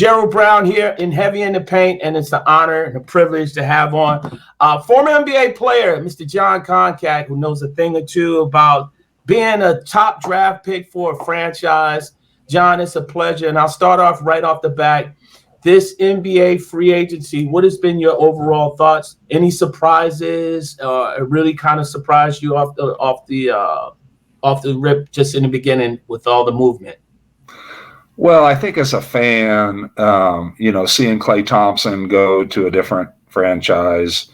Gerald Brown here in Heavy in the Paint, and it's an honor and a privilege to have on former NBA player, Mr. Jon Koncak, who knows a thing or two about being a top draft pick for a franchise. Jon, it's a pleasure, and I'll start off right off the bat. This NBA free agency, what has been your overall thoughts? Any surprises? It really kind of surprised you off the rip just in the beginning with all the movement? Well, I think as a fan, seeing Klay Thompson go to a different franchise,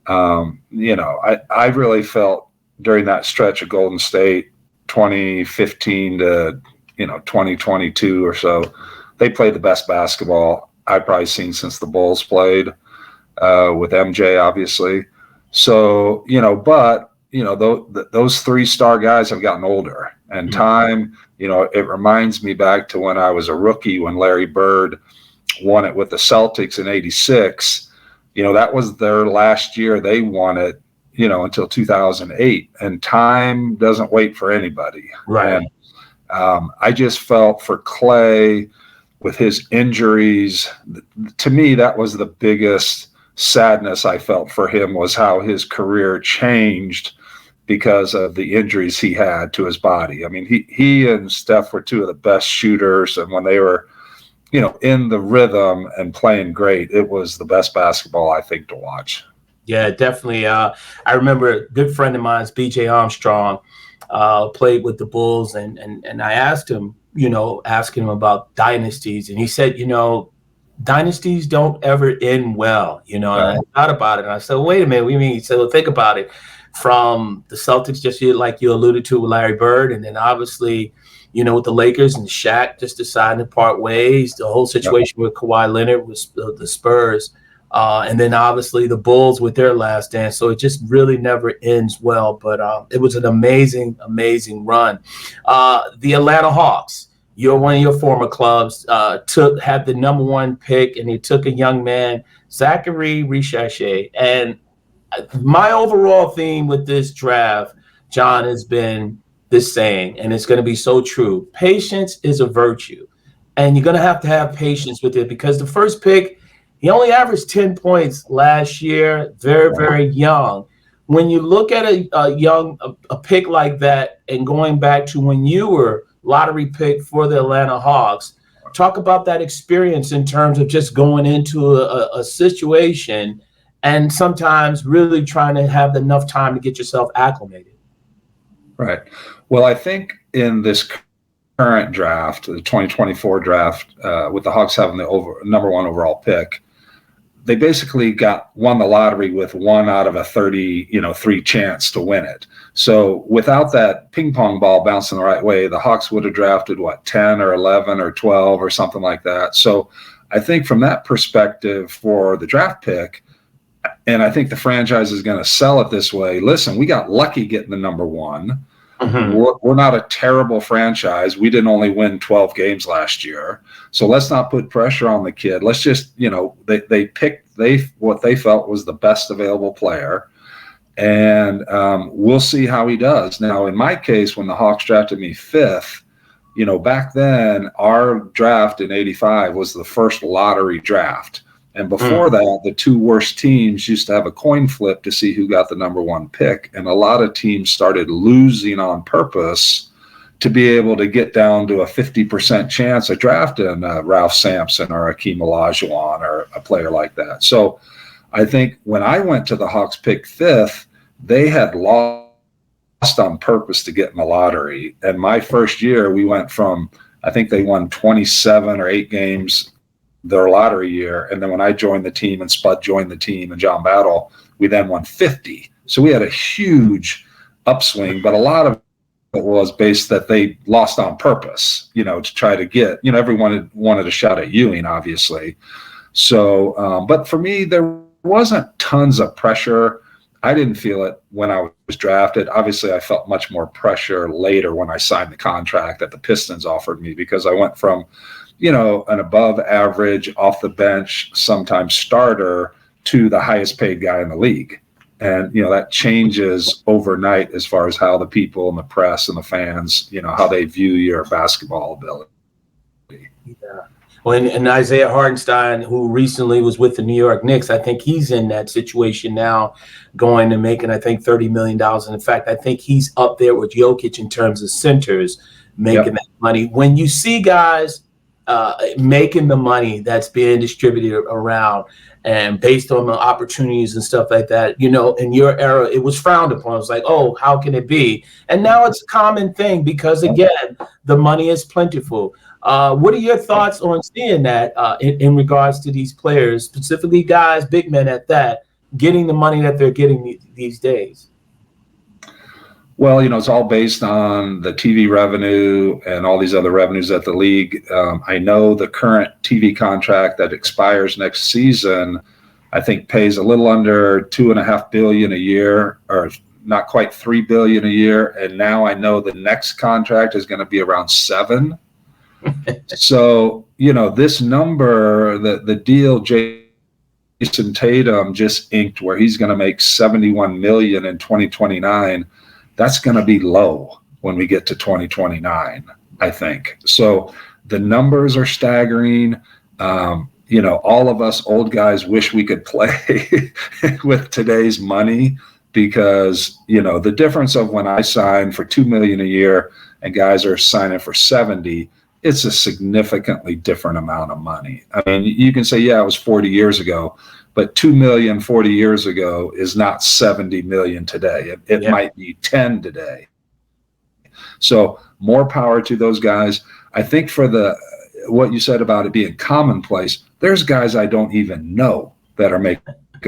I really felt during that stretch of Golden State, 2015 to 2022 or so, they played the best basketball I've probably seen since the Bulls played with MJ, obviously. So, those three-star guys have gotten older, and time, it reminds me back to when I was a rookie, when Larry Bird won it with the Celtics in '86. That was their last year. They won it, until 2008, and time doesn't wait for anybody. Right. And I just felt for Klay with his injuries, to me, that was the biggest sadness I felt for him, was how his career changed because of the injuries he had to his body. I mean, he and Steph were two of the best shooters, and when they were, in the rhythm and playing great, it was the best basketball, I think, to watch. Yeah, definitely. I remember a good friend of mine's, BJ Armstrong, played with the Bulls, and I asked him, asking him about dynasties, and he said, dynasties don't ever end well, and I thought about it, and I said, wait a minute, what do you mean? He said, well, think about it. From the Celtics, just like you alluded to with Larry Bird, and then obviously, with the Lakers and Shaq just deciding to part ways, the whole situation with Kawhi Leonard with the Spurs, and then obviously the Bulls with their last dance. So it just really never ends well, but it was an amazing, amazing run. The Atlanta Hawks, one of your former clubs, had the number one pick, and they took a young man, Zachary Richardson. And my overall theme with this draft, Jon, has been this saying, and it's going to be so true: patience is a virtue, and you're going to have patience with it, because the first pick, he only averaged 10 points last year, very, very young. When you look at a pick like that, and going back to when you were lottery pick for the Atlanta Hawks, talk about that experience in terms of just going into a situation and sometimes really trying to have enough time to get yourself acclimated. Right. Well, I think in this current draft, the 2024 draft, with the Hawks having the number one overall pick, they basically won the lottery with 1 out of a 33 chance to win it. So without that ping pong ball bouncing the right way, the Hawks would have drafted 10 or 11 or 12 or something like that. So I think from that perspective for the draft pick, and I think the franchise is going to sell it this way: listen, we got lucky getting the number one. Mm-hmm. We're not a terrible franchise. We didn't only win 12 games last year. So let's not put pressure on the kid. Let's just, they picked what they felt was the best available player. And we'll see how he does. Now, in my case, when the Hawks drafted me 5th, back then, our draft in '85 was the first lottery draft. And before that, the two worst teams used to have a coin flip to see who got the number one pick. And a lot of teams started losing on purpose to be able to get down to a 50% chance of drafting Ralph Sampson or Akeem Olajuwon or a player like that. So I think when I went to the Hawks pick 5th, they had lost on purpose to get in the lottery. And my first year, we went from, I think they won 27 or 8 games their lottery year, and then when I joined the team and Spud joined the team and John Battle, we then won 50. So we had a huge upswing, but a lot of it was based that they lost on purpose, to try to get, everyone wanted a shot at Ewing, obviously. So, but for me, there wasn't tons of pressure. I didn't feel it when I was drafted. Obviously, I felt much more pressure later when I signed the contract that the Pistons offered me, because I went from an above average, off the bench, sometimes starter, to the highest paid guy in the league. And, that changes overnight as far as how the people and the press and the fans, how they view your basketball ability. Yeah. And Isaiah Hartenstein, who recently was with the New York Knicks, I think he's in that situation now, going and making, I think, $30 million. And in fact, I think he's up there with Jokic in terms of centers making Yep. that money. When you see guys making the money that's being distributed around and based on the opportunities and stuff like that, in your era, it was frowned upon. It was like, oh, how can it be? And now it's a common thing because, again, the money is plentiful. What are your thoughts on seeing that in regards to these players, specifically guys, big men at that, getting the money that they're getting these days? Well, it's all based on the TV revenue and all these other revenues at the league. I know the current TV contract that expires next season, I think, pays a little under $2.5 billion a year, or not quite $3 billion a year. And now I know the next contract is going to be around $7. So, this number, the deal Jason Tatum just inked, where he's going to make $71 million in 2029. That's going to be low when we get to 2029, I think. So the numbers are staggering. All of us old guys wish we could play with today's money, because, the difference of when I signed for $2 million a year and guys are signing for 70, it's a significantly different amount of money. I mean, you can say, yeah, it was 40 years ago, but 2 million 40 years ago is not 70 million today. It might be 10 today. So more power to those guys. I think for what you said about it being commonplace, there's guys I don't even know that are making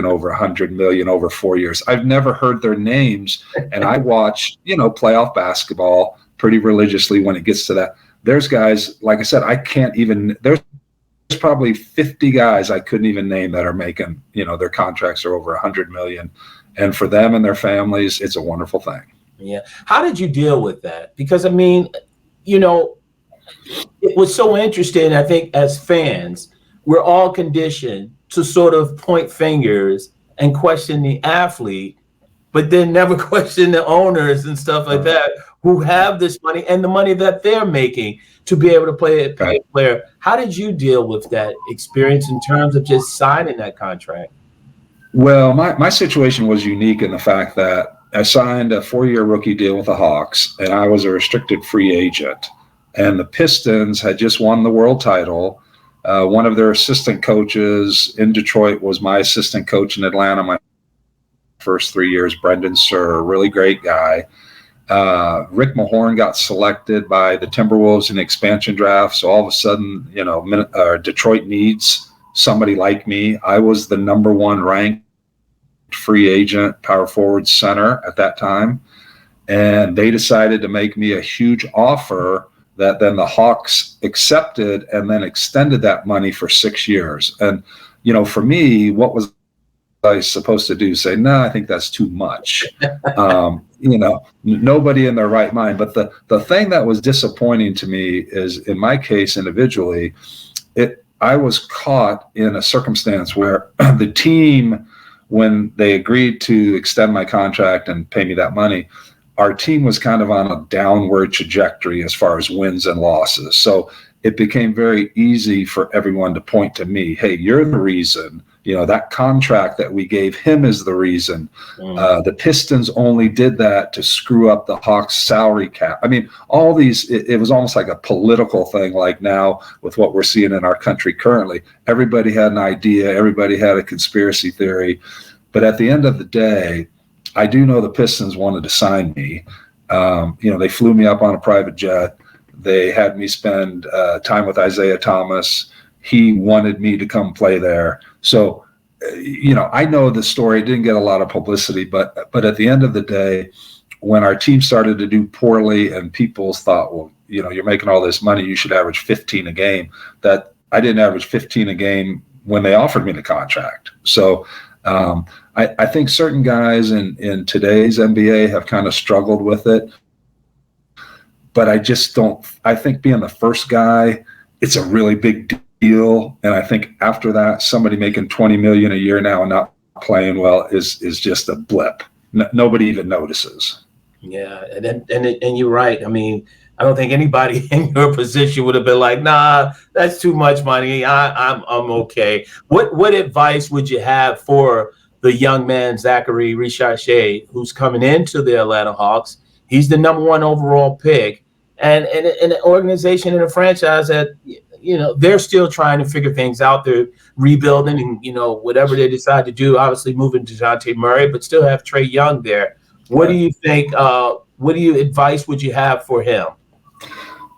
over 100 million over 4 years. I've never heard their names, and I watch, playoff basketball pretty religiously when it gets to that. There's guys, like I said, there's probably 50 guys I couldn't even name that are making, their contracts are over 100 million. And for them and their families, it's a wonderful thing. Yeah. How did you deal with that? Because, I mean, it was so interesting. I think as fans, we're all conditioned to sort of point fingers and question the athlete, but then never question the owners and stuff like that, who have this money and the money that they're making to be able to pay a player. How did you deal with that experience in terms of just signing that contract? Well, my situation was unique in the fact that I signed a 4-year rookie deal with the Hawks, and I was a restricted free agent. And the Pistons had just won the world title. One of their assistant coaches in Detroit was my assistant coach in Atlanta my first 3 years, Brendan Surr, a really great guy. Rick Mahorn got selected by the Timberwolves in the expansion draft. So all of a sudden, Detroit needs somebody like me. I was the number 1 ranked free agent, power forward, center at that time. And they decided to make me a huge offer that then the Hawks accepted and then extended that money for 6 years. And, for me, what was I supposed to do? Say, no, I think that's too much. Nobody in their right mind. But the thing that was disappointing to me is, in my case individually, I was caught in a circumstance where the team, when they agreed to extend my contract and pay me that money, our team was kind of on a downward trajectory as far as wins and losses. So it became very easy for everyone to point to me. Hey, you're the reason. That contract that we gave him is the reason. The Pistons only did that to screw up the Hawks salary cap. I mean, all these, it was almost like a political thing, like now with what we're seeing in our country currently. Everybody had an idea. Everybody had a conspiracy theory. But at the end of the day, I do know the Pistons wanted to sign me. They flew me up on a private jet. They had me spend time with Isaiah Thomas. He wanted me to come play there. So, I know the story. It didn't get a lot of publicity, but at the end of the day, when our team started to do poorly and people thought, well, you're making all this money, you should average 15 a game. That I didn't average 15 a game when they offered me the contract. So I think certain guys in today's NBA have kind of struggled with it. But I think being the first guy, it's a really big deal. And I think after that, somebody making $20 million a year now and not playing well is just a blip. Nobody even notices. Yeah. And you're right. I mean, I don't think anybody in your position would have been like, nah, that's too much money. I'm okay. What advice would you have for the young man, Zachary Richarche, who's coming into the Atlanta Hawks? He's the number one overall pick, and an organization and a franchise that, they're still trying to figure things out. They're rebuilding, and whatever they decide to do, obviously moving DeJounte Murray, but still have Trae Young there. What do you think? What advice would you have for him?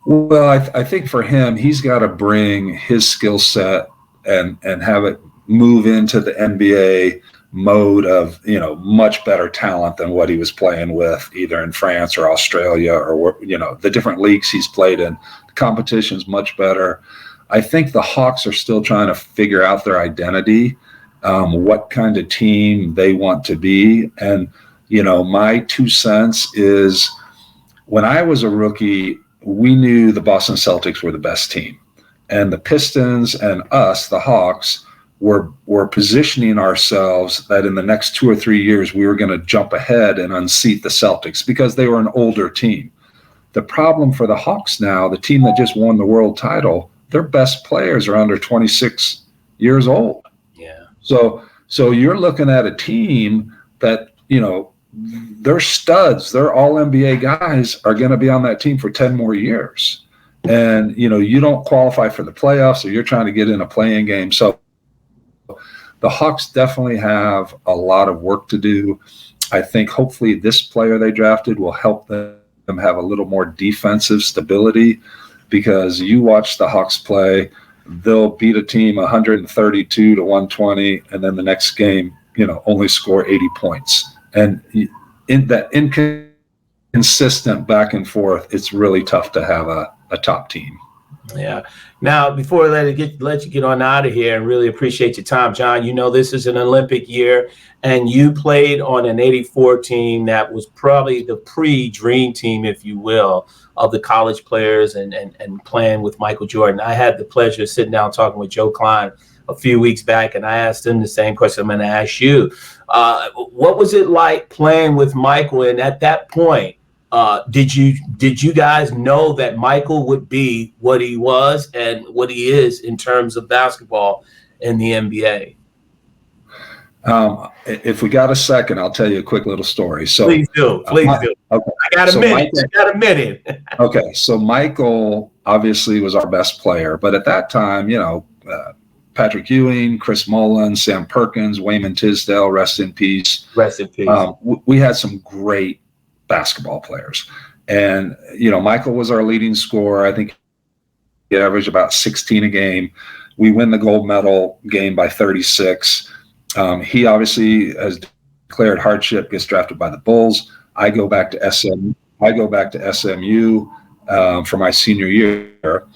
Well, I think for him, he's got to bring his skill set and have it move into the NBA mode of, much better talent than what he was playing with either in France or Australia or, the different leagues he's played in. The competition's much better. I think the Hawks are still trying to figure out their identity, what kind of team they want to be. And, my 2 cents is when I was a rookie, we knew the Boston Celtics were the best team. And the Pistons and us, the Hawks, were positioning ourselves that in the next 2 or 3 years, we were going to jump ahead and unseat the Celtics because they were an older team. The problem for the Hawks now, the team that just won the world title, their best players are under 26 years old. Yeah. So you're looking at a team that, they're studs, they're all NBA guys are going to be on that team for 10 more years. And, you don't qualify for the playoffs, or you're trying to get in a play-in game. So the Hawks definitely have a lot of work to do. I think hopefully this player they drafted will help them have a little more defensive stability, because you watch the Hawks play, they'll beat a team 132 to 120, and then the next game, only score 80 points. And in that inconsistent back and forth, it's really tough to have a top team. Yeah. Now, before I let you get on out of here, and really appreciate your time, Jon, this is an Olympic year, and you played on an 84 team that was probably the pre-dream team, if you will, of the college players and playing with Michael Jordan. I had the pleasure of sitting down talking with Joe Klein a few weeks back, and I asked him the same question I'm going to ask you. What was it like playing with Michael? And at that point, did you guys know that Michael would be what he was and what he is in terms of basketball in the NBA? If we got a second, I'll tell you a quick little story. So please do. Okay. I got a minute. Okay. So Michael obviously was our best player, but at that time, Patrick Ewing, Chris Mullin, Sam Perkins, Wayman Tisdale, rest in peace. Rest in peace. We had some great basketball players. And, Michael was our leading scorer. I think he averaged about 16 a game. We win the gold medal game by 36. He obviously has declared hardship, gets drafted by the Bulls. I go back to SMU for my senior year.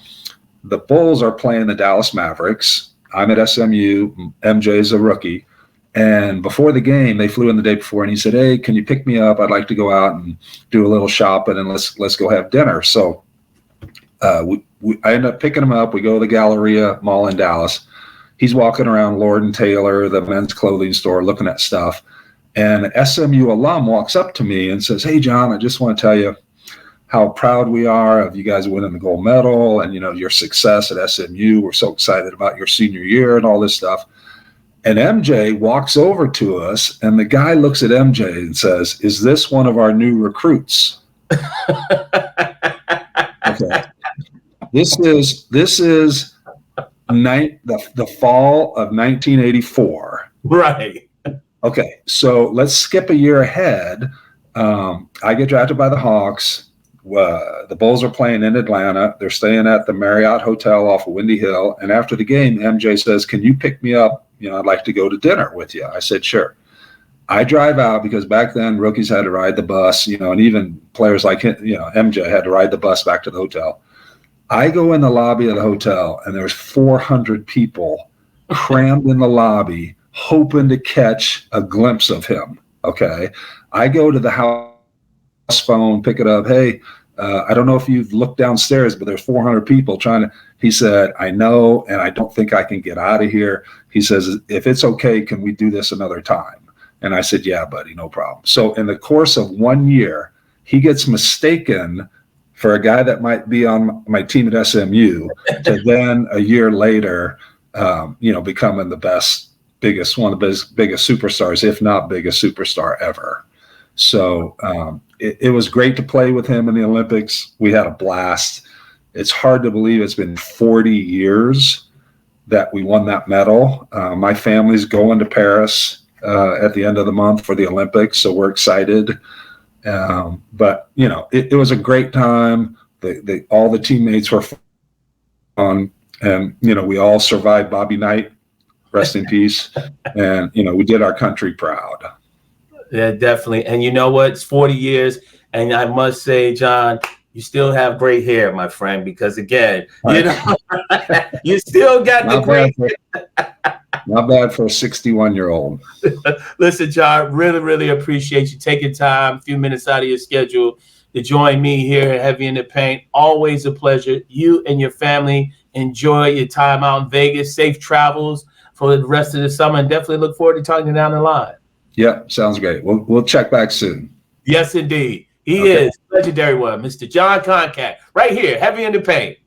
The Bulls are playing the Dallas Mavericks. I'm at SMU. MJ is a rookie. And before the game, they flew in the day before, and he said, "Hey, can you pick me up? I'd like to go out and do a little shopping, and let's go have dinner." So I end up picking him up. We go to the Galleria Mall in Dallas. He's walking around Lord & Taylor, the men's clothing store, looking at stuff. And an SMU alum walks up to me and says, "Hey, Jon, I just want to tell you how proud we are of you guys winning the gold medal and, your success at SMU. We're so excited about your senior year and all this stuff." And MJ walks over to us, and the guy looks at MJ and says, "Is this one of our new recruits?" Okay. This is the fall of 1984. Right. Okay. So let's skip a year ahead. I get drafted by the Hawks. The Bulls are playing in Atlanta. They're staying at the Marriott Hotel off of Windy Hill. And after the game, MJ says, "Can you pick me up? I'd like to go to dinner with you." I said, "Sure." I drive out because back then rookies had to ride the bus, and even players like MJ had to ride the bus back to the hotel. I go in the lobby of the hotel, and there's 400 people crammed in the lobby hoping to catch a glimpse of him. Okay. I go to the house phone, pick it up. "Hey, I don't know if you've looked downstairs, but there's 400 people trying to." He said, "I know, and I don't think I can get out of here." He says, "If it's okay, can we do this another time?" And I said, "Yeah, buddy, no problem." So in the course of 1 year, he gets mistaken for a guy that might be on my team at SMU to then a year later, becoming one of the biggest superstars, if not biggest superstar ever. So it was great to play with him in the Olympics. We had a blast. It's hard to believe it's been 40 years that we won that medal. My family's going to Paris at the end of the month for the Olympics, so we're excited. But it was a great time. All the teammates were fun, and we all survived Bobby Knight, rest in peace, and we did our country proud. Yeah, definitely. And you know what? It's 40 years, and I must say, Jon, you still have great hair, my friend, because again, you still got the great hair. Not bad for a 61-year-old. Listen, Jon, really, really appreciate you taking time, a few minutes out of your schedule to join me here at Heavy in the Paint. Always a pleasure. You and your family enjoy your time out in Vegas. Safe travels for the rest of the summer, and definitely look forward to talking to you down the line. Yeah, sounds great. We'll check back soon. Yes, indeed. He is legendary one, Mr. Jon Koncak, right here, Heavy in the Paint.